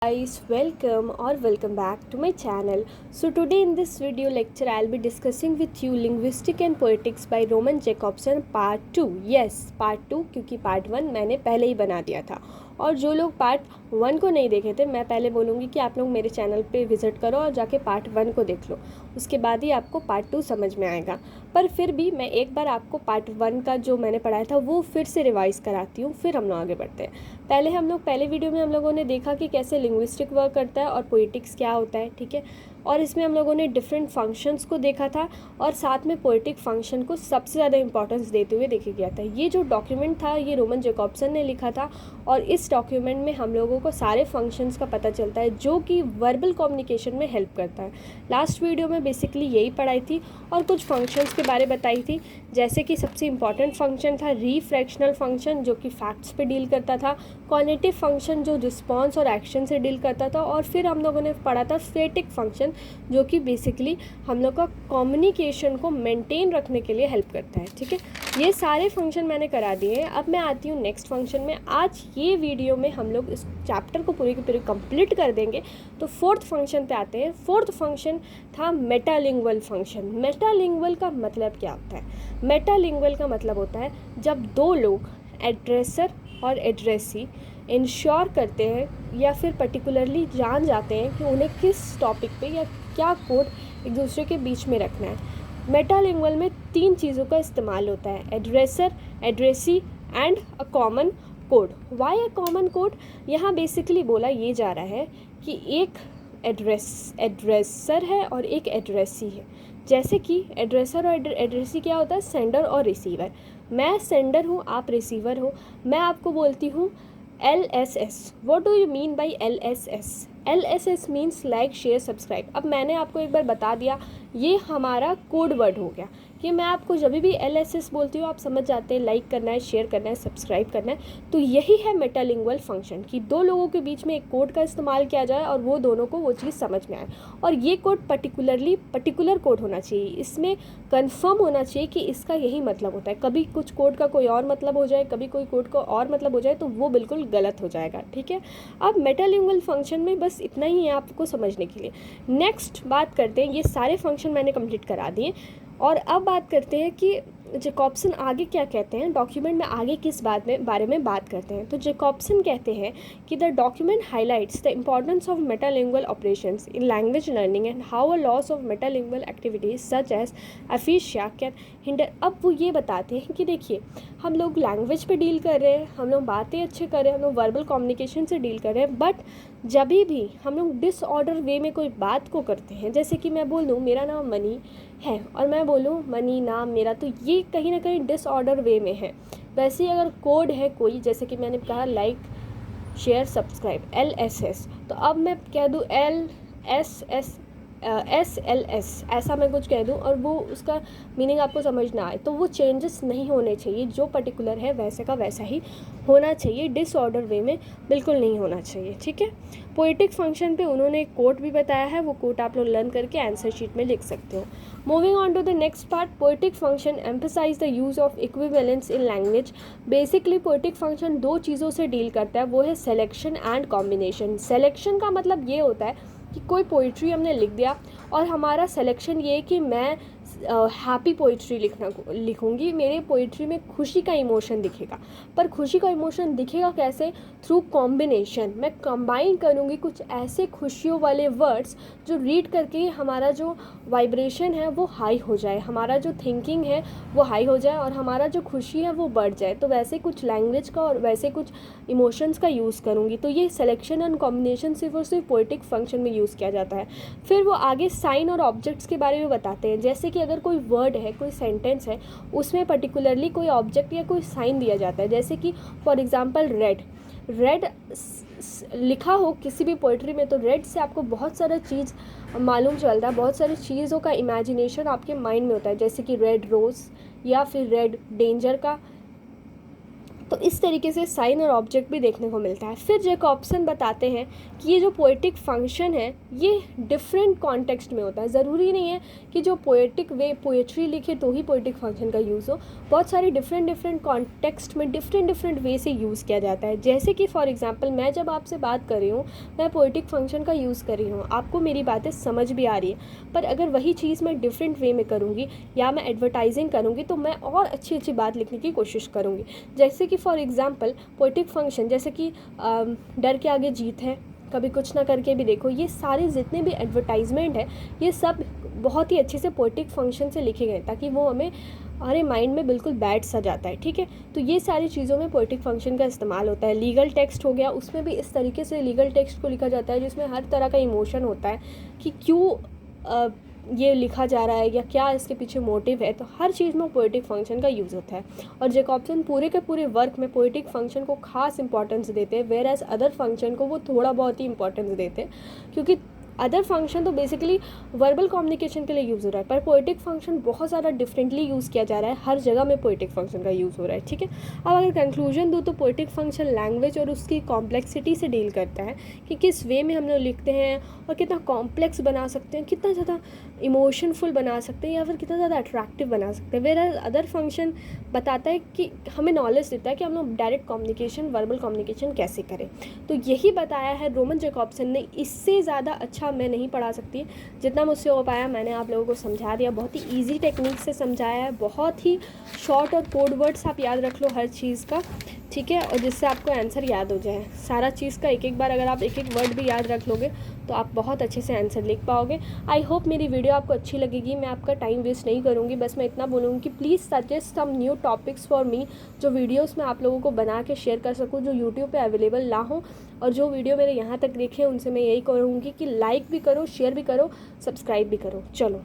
Guys, welcome or welcome back to my channel. So today in this video lecture I'll be discussing with you linguistic and poetics by Roman Jakobson part 2. Yes, part 2 क्योंकि part 1 मैंने पहले ही बना दिया था और जो लोग part 1 को नहीं देखे थे मैं पहले बोलूँगी कि आप लोग मेरे चैनल पे विज़िट करो और जाके पार्ट 1 को देख लो, उसके बाद ही आपको पार्ट 2 समझ में आएगा। पर फिर भी मैं एक बार आपको पार्ट 1 का जो मैंने पढ़ाया था वो फिर से रिवाइज़ कराती हूँ, फिर हम लोग आगे बढ़ते हैं। पहले वीडियो में हम लोगों ने देखा कि कैसे लिंग्विस्टिक वर्क करता है और पोइटिक्स क्या होता है, ठीक है। और इसमें हम लोगों ने डिफरेंट फंक्शंस को देखा था और साथ में पोइटिक फंक्शन को सबसे ज़्यादा इंपॉर्टेंस देते हुए देखा गया था। ये जो डॉक्यूमेंट था ये रोमन जैकॉब्सन ने लिखा था और इस डॉक्यूमेंट में हम लोगों को सारे फंक्शंस का पता चलता है जो कि वर्बल कम्युनिकेशन में हेल्प करता है। लास्ट वीडियो में बेसिकली यही पढ़ाई थी और कुछ फंक्शंस के बारे बताई थी, जैसे कि सबसे इम्पॉर्टेंट फंक्शन था रीफ्रैक्शनल फंक्शन जो कि फैक्ट्स पे डील करता था, कॉग्निटिव फंक्शन जो रिस्पॉन्स और एक्शन से डील करता था, और फिर हम लोगों ने पढ़ा था स्टैटिक फंक्शन जो कि बेसिकली हम लोग का कम्युनिकेशन को मेंटेन रखने के लिए हेल्प करता है, ठीक है। ये सारे फंक्शन मैंने करा दिए हैं। अब मैं आती हूँ नेक्स्ट फंक्शन में। आज ये वीडियो में हम लोग इस चैप्टर को पूरी की पूरी कंप्लीट कर देंगे। तो फोर्थ फंक्शन पे आते हैं। फोर्थ फंक्शन था मेटालिंगुअल फंक्शन। मेटालिंगुअल का मतलब क्या होता है? मेटालिंगुअल का मतलब होता है जब दो लोग एड्रेसर और एड्रेसी इंश्योर करते हैं या फिर पर्टिकुलरली जान जाते हैं कि उन्हें किस टॉपिक पे या क्या कोड एक दूसरे के बीच में रखना है। मेटालिंगुअल में 3 चीज़ों का इस्तेमाल होता है: addresser, addressee and a common code. Why a common code? यहाँ बेसिकली बोला ये जा रहा है कि एक एड्रेसर है और एक एड्रेसी है। जैसे कि एड्रेसर और एड्रेसी क्या होता है? सेंडर और रिसीवर। मैं सेंडर हूँ, आप रिसीवर हो। मैं आपको बोलती हूँ LSS। What do you mean by LSS? LSS means like, share, subscribe. अब मैंने आपको एक बार बता दिया, ये हमारा कोड वर्ड हो गया कि मैं आपको जब भी LSS बोलती हूँ आप समझ जाते हैं लाइक करना है, शेयर करना है, सब्सक्राइब करना है। तो यही है मेटालिंगुअल फंक्शन कि दो लोगों के बीच में एक कोड का इस्तेमाल किया जाए और वो दोनों को वो चीज़ समझ में आए। और ये कोड पर्टिकुलर कोड होना चाहिए, इसमें कन्फर्म होना चाहिए कि इसका यही मतलब होता है। कभी कुछ कोड का कोई और मतलब हो जाए, कभी कोई कोड का और मतलब हो जाए तो वो बिल्कुल गलत हो जाएगा, ठीक है। अब मेटालिंगुअल फंक्शन में बस इतना ही है आपको समझने के लिए। नेक्स्ट बात करते हैं, ये सारे फंक्शन मैंने कंप्लीट करा दिए और अब बात करते हैं कि जैकॉब्सन आगे क्या कहते हैं, डॉक्यूमेंट में आगे किस बारे में बात करते हैं। तो जैकॉब्सन कहते हैं कि the document highlights the importance of metalingual operations in language learning and how a loss of metalingual activities such as aphasia can hinder. अब वो ये बताते हैं कि देखिए, हम लोग लैंग्वेज पे डील कर रहे हैं, हम लोग बातें अच्छे कर रहे हैं, हम लोग वर्बल कम्युनिकेशन से डील कर रहे हैं, बट जब भी हम लोग डिसऑर्डर वे में कोई बात को करते हैं, जैसे कि मैं बोल दूँ मेरा नाम मनी है और मैं बोलूँ मनी नाम मेरा, तो ये कहीं ना कहीं डिसऑर्डर वे में है। वैसे ही अगर कोड है कोई, जैसे कि मैंने कहा लाइक, शेयर, सब्सक्राइब, LSS, तो अब मैं कह दूँ LSS SLS, ऐसा मैं कुछ कह दूँ और वो उसका मीनिंग आपको समझ ना आए, तो वो चेंजेस नहीं होने चाहिए। जो पर्टिकुलर है वैसे का वैसा ही होना चाहिए, डिसऑर्डर वे में बिल्कुल नहीं होना चाहिए, ठीक है। पोएटिक फंक्शन पे उन्होंने एक कोट भी बताया है, वो कोट आप लोग लर्न करके आंसर शीट में लिख सकते हो। Moving on to the next part, poetic function emphasize the use of equivalence in language. Basically poetic function 2 चीज़ों से डील करता है, वो है सेलेक्शन एंड कॉम्बिनेशन। सेलेक्शन का मतलब ये होता है कि कोई पोइट्री हमने लिख दिया और हमारा सिलेक्शन ये है कि मैं हैप्पी पोइट्री लिखूँगी, मेरे पोइट्री में खुशी का इमोशन दिखेगा। पर खुशी का इमोशन दिखेगा कैसे? Through combination. मैं कंबाइन करूँगी कुछ ऐसे खुशियों वाले वर्ड्स जो रीड करके हमारा जो वाइब्रेशन है वो हाई हो जाए, हमारा जो थिंकिंग है वो हाई हो जाए और हमारा जो खुशी है वो बढ़ जाए। तो वैसे कुछ लैंग्वेज का और वैसे कुछ इमोशंस का यूज़ करूँगी। तो ये सिलेक्शन एंड कॉम्बिनेशन सिर्फ और सिर्फ पोएटिक फंक्शन में यूज़ किया जाता है। फिर वो आगे साइन और ऑब्जेक्ट्स के बारे में बताते हैं, जैसे कि अगर कोई वर्ड है, कोई सेंटेंस है, उसमें पर्टिकुलरली कोई ऑब्जेक्ट या कोई साइन दिया जाता है, जैसे कि फॉर एग्जांपल रेड लिखा हो किसी भी पोइट्री में, तो रेड से आपको बहुत सारा चीज़ मालूम चलता है, बहुत सारी चीज़ों का इमेजिनेशन आपके माइंड में होता है, जैसे कि रेड रोज़ या फिर रेड डेंजर का तो इस तरीके से साइन और ऑब्जेक्ट भी देखने को मिलता है। फिर जैकॉब्सन बताते हैं कि ये जो पोएटिक फंक्शन है ये डिफरेंट कॉन्टेक्स्ट में होता है। ज़रूरी नहीं है कि जो पोएटिक वे पोएट्री लिखे तो ही पोएटिक फंक्शन का यूज़ हो, बहुत सारी डिफरेंट कॉन्टेक्स्ट में डिफरेंट वे से यूज़ किया जाता है। जैसे कि फॉर एग्जांपल मैं जब आपसे बात कर रही हूँ, मैं पोएटिक फंक्शन का यूज़ कर रही हूँ, आपको मेरी बातें समझ भी आ रही है, पर अगर वही चीज़ मैं डिफरेंट वे में करूँगी या मैं एडवर्टाइजिंग करूँगी तो मैं और अच्छी बात लिखने की कोशिश करूँगी। जैसे कि फॉर एग्ज़ाम्पल पोएटिक फंक्शन, जैसे कि डर के आगे जीत है, कभी कुछ ना करके भी देखो, ये सारे जितने भी एडवर्टाइजमेंट है ये सब बहुत ही अच्छे से पोएटिक फंक्शन से लिखे गए ताकि वो हमें हमारे माइंड में बिल्कुल बैठ सा जाता है। ठीक है, तो ये सारी चीज़ों में पोएटिक फंक्शन का इस्तेमाल होता है। लीगल टेक्स्ट हो गया, उसमें भी इस तरीके से लीगल टेक्स्ट को लिखा जाता है जिसमें हर तरह का इमोशन होता है कि क्यों ये लिखा जा रहा है या क्या इसके पीछे मोटिव है। तो हर चीज़ में पोएटिक फंक्शन का यूज़ होता है और जैकॉब्सन पूरे के पूरे वर्क में पोएटिक फंक्शन को खास इंपॉर्टेंस देते हैं, वेयर एज अदर फंक्शन को वो थोड़ा बहुत ही इंपॉर्टेंस देते हैं, क्योंकि अदर फंक्शन तो बेसिकली वर्बल कम्युनिकेशन के लिए यूज़ हो रहा है, पर पोएटिक फंक्शन बहुत ज़्यादा डिफरेंटली यूज़ किया जा रहा है, हर जगह में पोएटिक फंक्शन का यूज़ हो रहा है। ठीक है, अब अगर कंक्लूजन दूँ तो पोएटिक फंक्शन लैंग्वेज और उसकी कॉम्प्लेक्सिटी से डील करता है कि किस वे में हम लोग लिखते हैं और कितना कॉम्प्लेक्स बना सकते हैं, कितना ज़्यादा इमोशनफुल बना सकते हैं या फिर कितना ज़्यादा अट्रैक्टिव बना सकते हैं। वेयर अदर फंक्शन बताता है कि हमें नॉलेज देता है कि हम लोग डायरेक्ट कम्युनिकेशन वर्बल कम्युनिकेशन कैसे करें। तो यही बताया है रोमन जैकॉब्सन ने, इससे ज़्यादा अच्छा मैं नहीं पढ़ा सकती, जितना मुझसे हो पाया मैंने आप लोगों को समझा दिया। बहुत ही ईजी टेक्निक से समझाया है, बहुत ही शॉर्ट और कोड वर्ड्स आप याद रख लो हर चीज़ का। ठीक है, और जिससे आपको आंसर याद हो जाए सारा चीज़ का, एक बार अगर आप एक वर्ड भी याद रख लोगे तो आप बहुत अच्छे से आंसर लिख पाओगे। आई होप मेरी वीडियो आपको अच्छी लगेगी, मैं आपका टाइम वेस्ट नहीं करूँगी, बस मैं इतना बोलूँगी कि please suggest some new topics for me, जो वीडियोस मैं आप लोगों को बना के शेयर कर सकूँ, जो यूट्यूब पे अवेलेबल ना हो। और जो वीडियो मेरे यहाँ तक देखे उनसे मैं यही कहूँगी कि लाइक भी करो, शेयर भी करो, सब्सक्राइब भी करो। चलो।